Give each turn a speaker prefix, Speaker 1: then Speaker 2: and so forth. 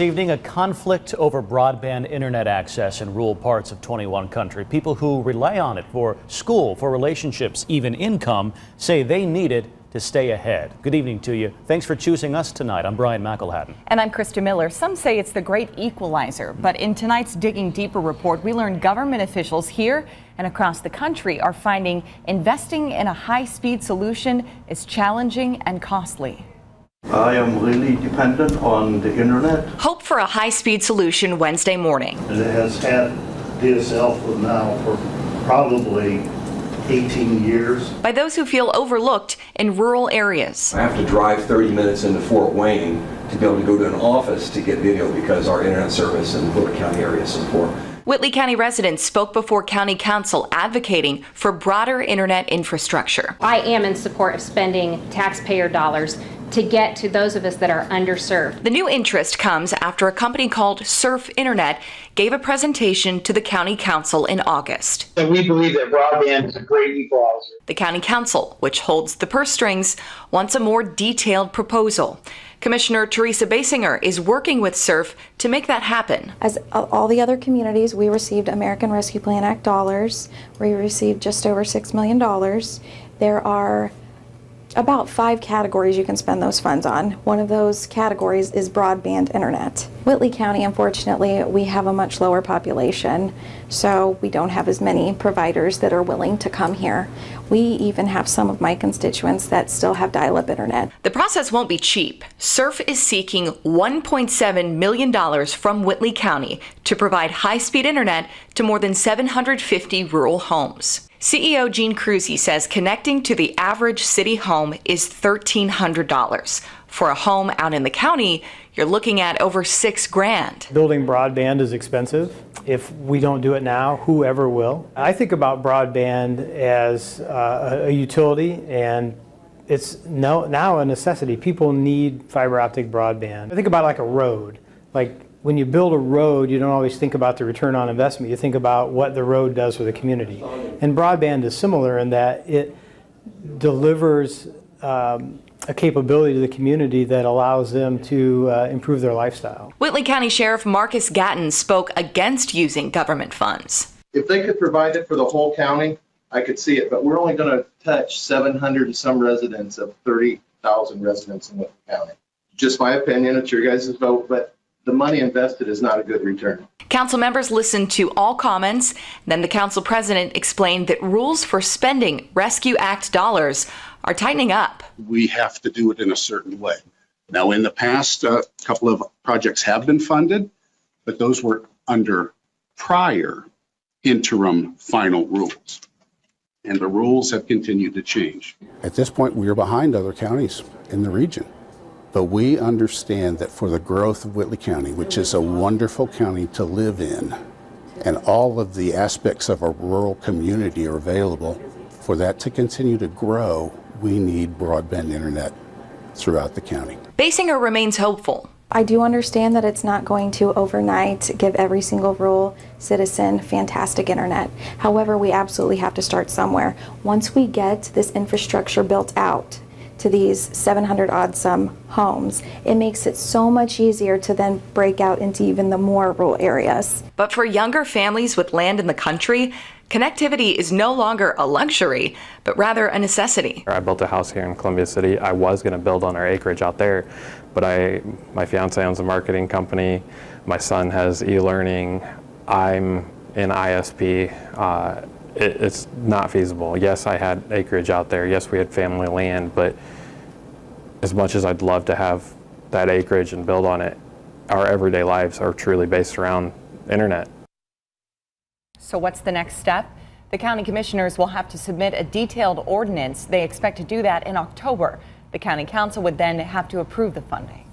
Speaker 1: This evening, a conflict over broadband internet access in rural parts of 21 country. People who rely on it for school, for relationships, even income, say they need it to stay ahead. Good evening to you. Thanks for choosing us tonight. I'm Brian McElhatton.
Speaker 2: And I'm Krista Miller. Some say it's the great equalizer, but in tonight's Digging Deeper report, we learned government officials here and across the country are finding investing in a high-speed solution is challenging and costly.
Speaker 3: I am really dependent on the internet.
Speaker 2: Hope for a high-speed solution Wednesday morning.
Speaker 3: And it has had DSL for now for probably 18 years.
Speaker 2: By those who feel overlooked in rural areas.
Speaker 4: I have to drive 30 minutes into Fort Wayne to be able to go to an office to get video because our internet service in the Whitley County area is so poor.
Speaker 2: Whitley County residents spoke before County Council advocating for broader internet infrastructure.
Speaker 5: I am in support of spending taxpayer dollars to get to those of us that are underserved.
Speaker 2: The new interest comes after a company called Surf Internet gave a presentation to the County Council in August.
Speaker 6: And we believe that broadband is a great equalizer.
Speaker 2: The County Council, which holds the purse strings, wants a more detailed proposal. Commissioner Theresa Baysinger is working with Surf to make that happen.
Speaker 7: As all the other communities, we received American Rescue Plan Act dollars. We received just over $6 million. There are about 5 categories you can spend those funds on. One of those categories is broadband internet. Whitley County, unfortunately, we have a much lower population, so we don't have as many providers that are willing to come here. We even have some of my constituents that still have dial-up internet.
Speaker 2: The process won't be cheap. Surf is seeking $1.7 million from Whitley County to provide high-speed internet to more than 750 rural homes. CEO Gene Crusie says connecting to the average city home is $1,300. For a home out in the county, you're looking at over $6,000.
Speaker 8: Building broadband is expensive. If we don't do it now, whoever will? I think about broadband as a utility, and it's now a necessity. People need fiber optic broadband. I think about it like a road. Like when you build a road, you don't always think about the return on investment. You think about what the road does for the community. And broadband is similar in that it delivers a capability to the community that allows them to improve their lifestyle.
Speaker 2: Whitley County Sheriff Marcus Gatton spoke against using government funds.
Speaker 9: If they could provide it for the whole county, I could see it, but we're only going to touch 700 and some residents of 30,000 residents in Whitley County. Just my opinion, it's your guys' vote, but the money invested is not a good return.
Speaker 2: Council members listened to all comments. Then the council president explained that rules for spending Rescue Act dollars are tightening up.
Speaker 10: We have to do it in a certain way. Now, in the past, a couple of projects have been funded, but those were under prior interim final rules. And the rules have continued to change.
Speaker 11: At this point, we are behind other counties in the region. But we understand that for the growth of Whitley County, which is a wonderful county to live in, and all of the aspects of a rural community are available, for that to continue to grow, we need broadband internet throughout the county.
Speaker 2: Baysinger remains hopeful.
Speaker 7: I do understand that it's not going to overnight give every single rural citizen fantastic internet. However, we absolutely have to start somewhere. Once we get this infrastructure built out to these 700 odd some homes, it makes it so much easier to then break out into even the more rural areas.
Speaker 2: But for younger families with land in the country, connectivity is no longer a luxury, but rather a necessity.
Speaker 12: I built a house here in Columbia City. I was going to build on our acreage out there, but my fiance owns a marketing company. My son has e-learning. I'm in ISP. It's not feasible. Yes, I had acreage out there. Yes, we had family land, but as much as I'd love to have that acreage and build on it, our everyday lives are truly based around internet.
Speaker 2: So what's the next step? The county commissioners will have to submit a detailed ordinance. They expect to do that in October. The county council would then have to approve the funding.